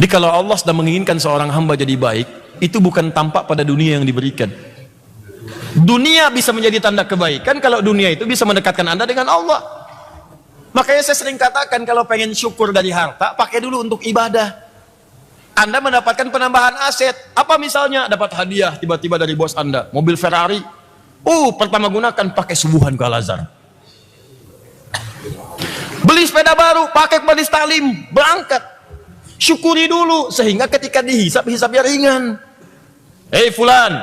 Jadi kalau Allah sedang menginginkan seorang hamba jadi baik, itu bukan tampak pada dunia yang diberikan. Dunia bisa menjadi tanda kebaikan kalau dunia itu bisa mendekatkan Anda dengan Allah. Makanya saya sering katakan, kalau pengen syukur dari harta, pakai dulu untuk ibadah. Anda mendapatkan penambahan aset. Apa misalnya? Dapat hadiah tiba-tiba dari bos Anda, mobil Ferrari. Pertama gunakan, pakai subuhan ke Al-Azhar. Beli sepeda baru, pakai ke Majelis Taklim, berangkat. Syukuri dulu, sehingga ketika dihisap, hisapnya ringan. Fulan,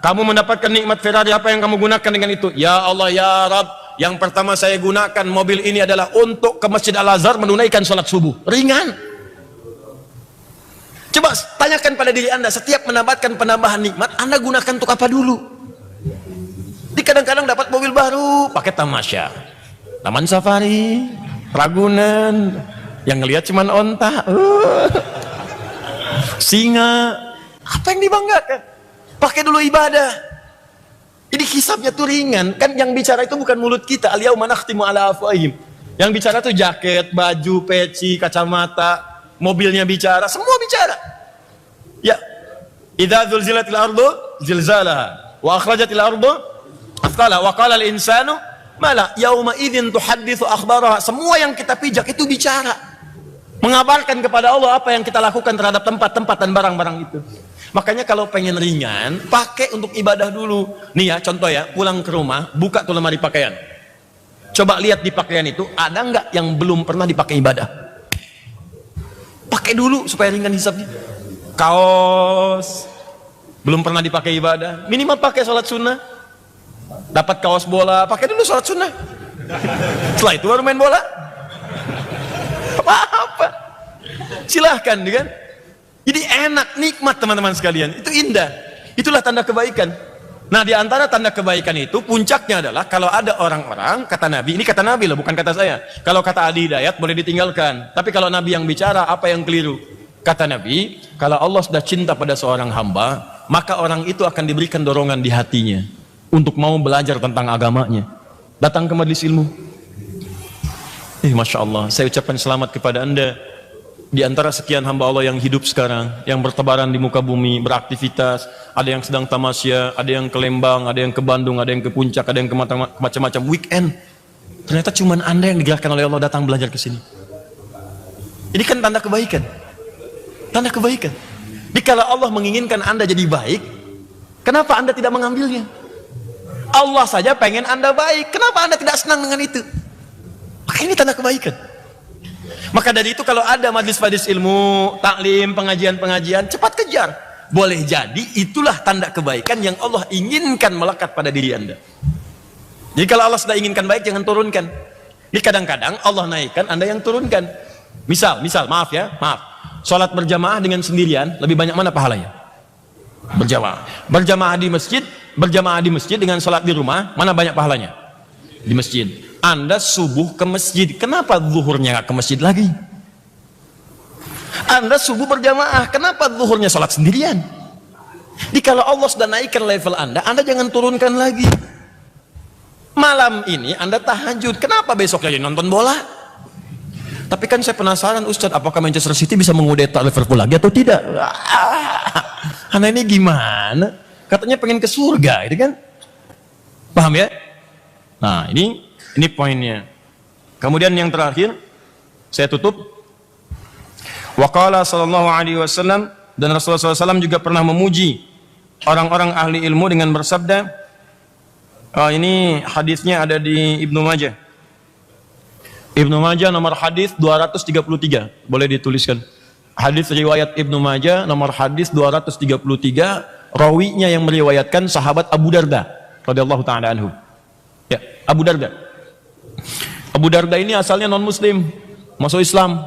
kamu mendapatkan nikmat Ferrari, apa yang kamu gunakan dengan itu? Ya Allah, ya Rabb, yang pertama saya gunakan mobil ini adalah untuk ke Masjid Al-Azhar menunaikan sholat subuh. Ringan. Coba tanyakan pada diri Anda, setiap mendapatkan penambahan nikmat, Anda gunakan untuk apa dulu? Di kadang-kadang dapat mobil baru, pakai tamasya, Taman Safari, Ragunan, yang ngelihat cuman onta, singa. Apa yang dibanggakan? Pakai dulu ibadah. Jadi hisabnya tuh ringan. Kan yang bicara itu bukan mulut kita. Al-yauma nakhtimu ala afwahihim. Yang bicara tuh jaket, baju, peci, kacamata, mobilnya bicara, semua bicara. Ya. Idza zulzilatil ardu zilzalaha wa akhrajatil ardu athqalaha wa qala al-insanu mala yauma idzin tuhadditsu akhbaraha. Semua yang kita pijak itu bicara, mengabarkan kepada Allah apa yang kita lakukan terhadap tempat-tempat dan barang-barang itu. Makanya kalau pengen ringan, pakai untuk ibadah dulu. Nih ya, contoh ya, pulang ke rumah, buka tuh lemari pakaian. Coba lihat di pakaian itu, ada nggak yang belum pernah dipakai ibadah? Pakai dulu supaya ringan hisabnya. Kaos belum pernah dipakai ibadah, minimal pakai sholat sunnah. Dapat kaos bola, pakai dulu sholat sunnah. Setelah itu baru main bola. Apa-apa. Silahkan, kan? Jadi enak, nikmat teman-teman sekalian. Itu indah. Itulah tanda kebaikan. Nah, di antara tanda kebaikan itu, puncaknya adalah kalau ada orang-orang, kata Nabi, ini kata Nabi loh, bukan kata saya. Kalau kata Adi Hidayat boleh ditinggalkan. Tapi kalau Nabi yang bicara, apa yang keliru? Kata Nabi, kalau Allah sudah cinta pada seorang hamba, maka orang itu akan diberikan dorongan di hatinya untuk mau belajar tentang agamanya. Datang ke majelis ilmu. Masya Allah, saya ucapkan selamat kepada Anda. Di antara sekian hamba Allah yang hidup sekarang, yang bertebaran di muka bumi, beraktivitas, ada yang sedang tamasya, ada yang ke Lembang, ada yang ke Bandung, ada yang ke Puncak, ada yang ke macam-macam weekend. Ternyata cuma Anda yang digerakkan oleh Allah datang belajar ke sini. Ini kan tanda kebaikan. Tanda kebaikan. Jadi kalau Allah menginginkan Anda jadi baik, kenapa Anda tidak mengambilnya? Allah saja pengen Anda baik, kenapa Anda tidak senang dengan itu? Maka ini tanda kebaikan. Maka dari itu kalau ada majlis-majlis ilmu, taklim, pengajian-pengajian, cepat kejar. Boleh jadi itulah tanda kebaikan yang Allah inginkan melekat pada diri Anda. Jadi kalau Allah sudah inginkan baik, jangan turunkan. Jadi kadang-kadang Allah naikkan, Anda yang turunkan. Misal, maaf. Sholat berjamaah dengan sendirian, lebih banyak mana pahalanya? Berjamaah. Berjamaah di masjid dengan sholat di rumah, mana banyak pahalanya? Di masjid. Anda subuh ke masjid, kenapa zuhurnya nggak ke masjid lagi? Anda subuh berjamaah, kenapa zuhurnya sholat sendirian? Jadi kalau Allah sudah naikkan level Anda jangan turunkan lagi. Malam ini Anda tahajud, kenapa besoknya jadi nonton bola? Tapi kan saya penasaran Ustadz, apakah Manchester City bisa mengudeta Liverpool lagi atau tidak? Anda ini gimana? Katanya pengen ke surga, itu kan? Paham ya? Nah, ini poinnya. Kemudian yang terakhir, saya tutup. Waqala sallallahu alaihi wasallam, dan Rasulullah SAW juga pernah memuji orang-orang ahli ilmu dengan bersabda. Ini hadisnya ada di Ibnu Majah. Ibnu Majah nomor hadis 233. Boleh dituliskan. Hadis riwayat Ibnu Majah nomor hadis 233. Rawinya yang meriwayatkan sahabat Abu Darda radhiyallahu taala anhu. Ya, Abu Darda. Abu Darda ini asalnya non muslim, masuk Islam,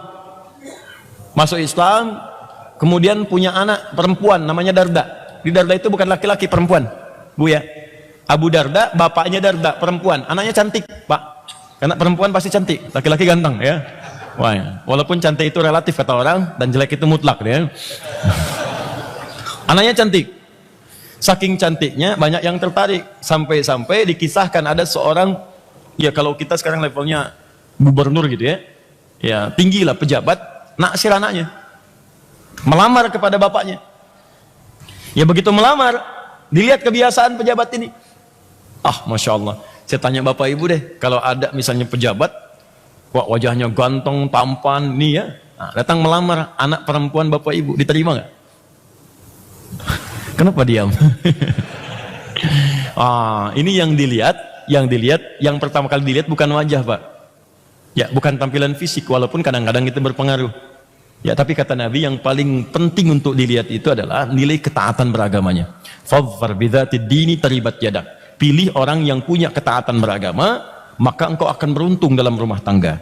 kemudian punya anak perempuan namanya Darda. Di Darda itu bukan laki-laki, perempuan, Bu ya. Abu Darda, bapaknya Darda, perempuan, anaknya cantik, Pak. Karena perempuan pasti cantik, laki-laki ganteng ya. Wah, ya. Walaupun cantik itu relatif kata orang, dan jelek itu mutlak ya. Anaknya cantik. Saking cantiknya banyak yang tertarik, sampai-sampai dikisahkan ada seorang, ya kalau kita sekarang levelnya gubernur gitu ya, ya tinggi lah pejabat, naksir anaknya. Melamar kepada bapaknya. Ya begitu melamar, dilihat kebiasaan pejabat ini. Ah, Masya Allah. Saya tanya bapak ibu deh, kalau ada misalnya pejabat, wah wajahnya ganteng, tampan, nih ya. Nah, datang melamar anak perempuan bapak ibu, diterima nggak? Kenapa diam? Ini yang pertama kali dilihat bukan wajah, Pak. Ya, bukan tampilan fisik, walaupun kadang-kadang itu berpengaruh. Ya, tapi kata Nabi yang paling penting untuk dilihat itu adalah nilai ketaatan beragamanya. Fadhfar bidzatid dini taribat yadak. Pilih orang yang punya ketaatan beragama, maka engkau akan beruntung dalam rumah tangga.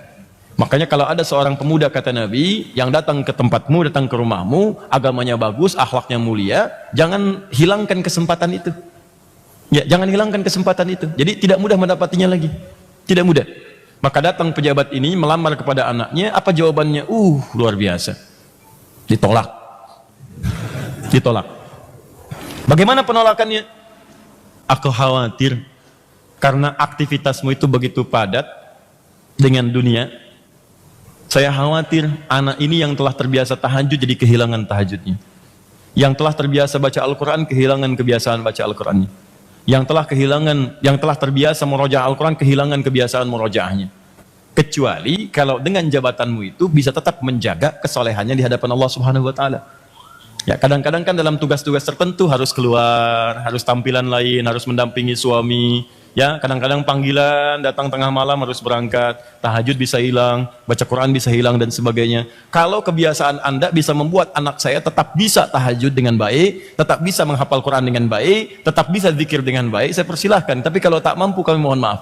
Makanya kalau ada seorang pemuda, kata Nabi, yang datang ke tempatmu, datang ke rumahmu, agamanya bagus, akhlaknya mulia, jangan hilangkan kesempatan itu. Ya, jangan hilangkan kesempatan itu. Jadi tidak mudah mendapatinya lagi. Tidak mudah. Maka datang pejabat ini melamar kepada anaknya, apa jawabannya? Luar biasa. Ditolak. Ditolak. Bagaimana penolakannya? Aku khawatir karena aktivitasmu itu begitu padat dengan dunia. Saya khawatir anak ini yang telah terbiasa tahajud jadi kehilangan tahajudnya. Yang telah terbiasa baca Al-Quran kehilangan kebiasaan baca Al-Qurannya. Yang telah terbiasa murojaah Al-Quran kehilangan kebiasaan murojaahnya. Kecuali kalau dengan jabatanmu itu bisa tetap menjaga kesolehannya di hadapan Allah Subhanahu wa taala. Ya, kadang-kadang kan dalam tugas-tugas tertentu harus keluar, harus tampilan lain, harus mendampingi suami. Ya, kadang-kadang panggilan, datang tengah malam harus berangkat, tahajud bisa hilang, baca Quran bisa hilang dan sebagainya. Kalau kebiasaan Anda bisa membuat anak saya tetap bisa tahajud dengan baik, tetap bisa menghafal Quran dengan baik, tetap bisa zikir dengan baik, saya persilahkan. Tapi kalau tak mampu, kami mohon maaf.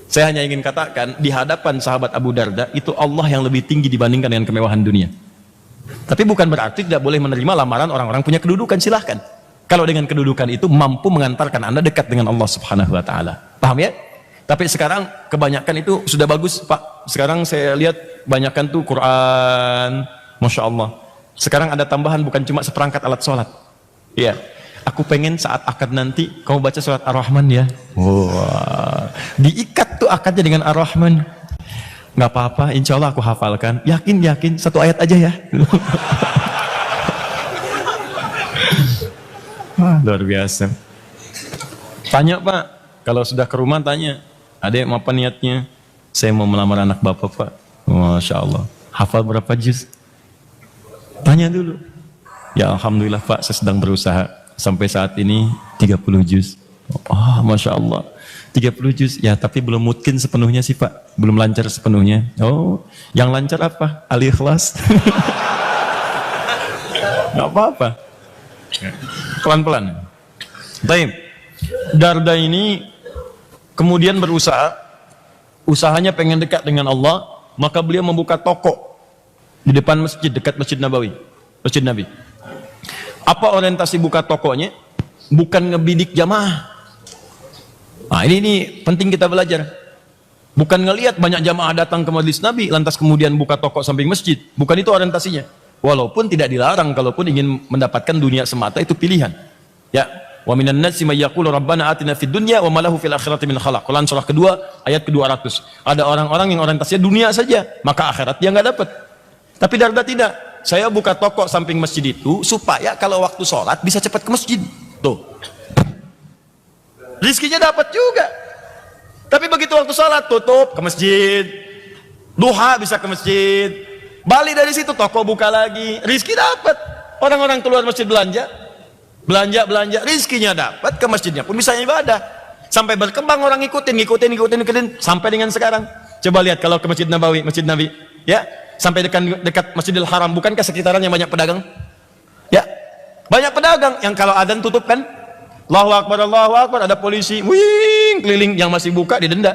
Saya hanya ingin katakan, di hadapan sahabat Abu Darda, itu Allah yang lebih tinggi dibandingkan dengan kemewahan dunia. Tapi bukan berarti tidak boleh menerima lamaran orang-orang punya kedudukan, silahkan. Kalau dengan kedudukan itu mampu mengantarkan Anda dekat dengan Allah Subhanahu wa taala. Paham ya? Tapi sekarang kebanyakan itu sudah bagus, Pak. Sekarang saya lihat kebanyakan tuh Quran, Masya Allah. Sekarang ada tambahan, bukan cuma seperangkat alat sholat. Iya. Aku pengen saat akad nanti kamu baca surat Ar-Rahman ya. Wah. Diikat tuh akadnya dengan Ar-Rahman. Nggak apa-apa, insya Allah aku hafalkan. Yakin, satu ayat aja ya. Luar biasa. Tanya Pak, kalau sudah ke rumah tanya, adek apa niatnya? Saya mau melamar anak bapak Pak. Masya Allah. Hafal berapa juz? Tanya dulu. Ya Alhamdulillah Pak, saya sedang berusaha. Sampai saat ini 30 juz. Masya Allah. 30 juz, ya tapi belum mungkin sepenuhnya sih Pak. Belum lancar sepenuhnya. Yang lancar apa? Al-Ikhlas. Gak apa-apa. Pelan-pelan. Baik. Darda ini kemudian berusaha, usahanya pengen dekat dengan Allah, maka beliau membuka toko di depan masjid, dekat Masjid Nabawi, Masjid Nabi. Apa orientasi buka tokonya? Bukan ngebidik jamaah. Nah, ini penting kita belajar. Bukan ngelihat banyak jamaah datang ke majelis Nabi lantas kemudian buka toko samping masjid. Bukan itu orientasinya. Walaupun tidak dilarang, kalaupun ingin mendapatkan dunia semata itu pilihan. Ya, wa minan nasi may yaqulu rabbana atina fid dunya wa ma lahu fil akhirati min khalaq. Quran surah kedua ayat ke-200. Ada orang-orang yang orientasinya dunia saja, maka akhirat dia nggak dapat. Tapi Darda tidak. Saya buka toko samping masjid itu supaya kalau waktu sholat bisa cepat ke masjid. Tuh. Rizkinya dapat juga. Tapi begitu waktu sholat tutup ke masjid. Duha bisa ke masjid. Balik dari situ toko buka lagi. Rizki dapat. Orang-orang keluar masjid belanja. Belanja. Rizkinya dapat, ke masjidnya pun bisa ibadah. Sampai berkembang orang ngikutin. Sampai dengan sekarang. Coba lihat kalau ke Masjid Nabawi, Masjid Nabi. Ya. Sampai dekat Masjidil Haram, bukankah sekitarannya banyak pedagang? Ya, banyak pedagang yang kalau adzan tutup kan, Allahu Akbar, ada polisi, keliling, yang masih buka didenda.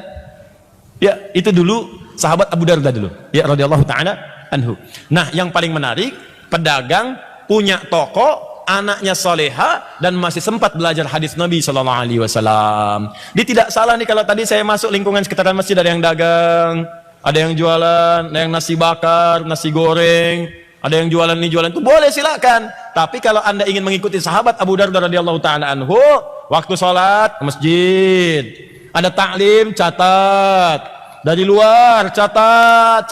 Ya, itu dulu sahabat Abu Darda dulu. Ya, radhiyallahu taala anhu. Nah, yang paling menarik, pedagang punya toko, anaknya soleha dan masih sempat belajar hadis Nabi Sallallahu Alaihi Wasallam. Dia tidak salah nih kalau tadi saya masuk lingkungan sekitaran masjid ada yang dagang. Ada yang jualan, ada yang nasi bakar, nasi goreng, ada yang jualan ini jualan itu, boleh silakan. Tapi kalau Anda ingin mengikuti sahabat Abu Darda radhiyallahu taala anhu, waktu sholat ke masjid, ada taklim, catat. Dari luar catat.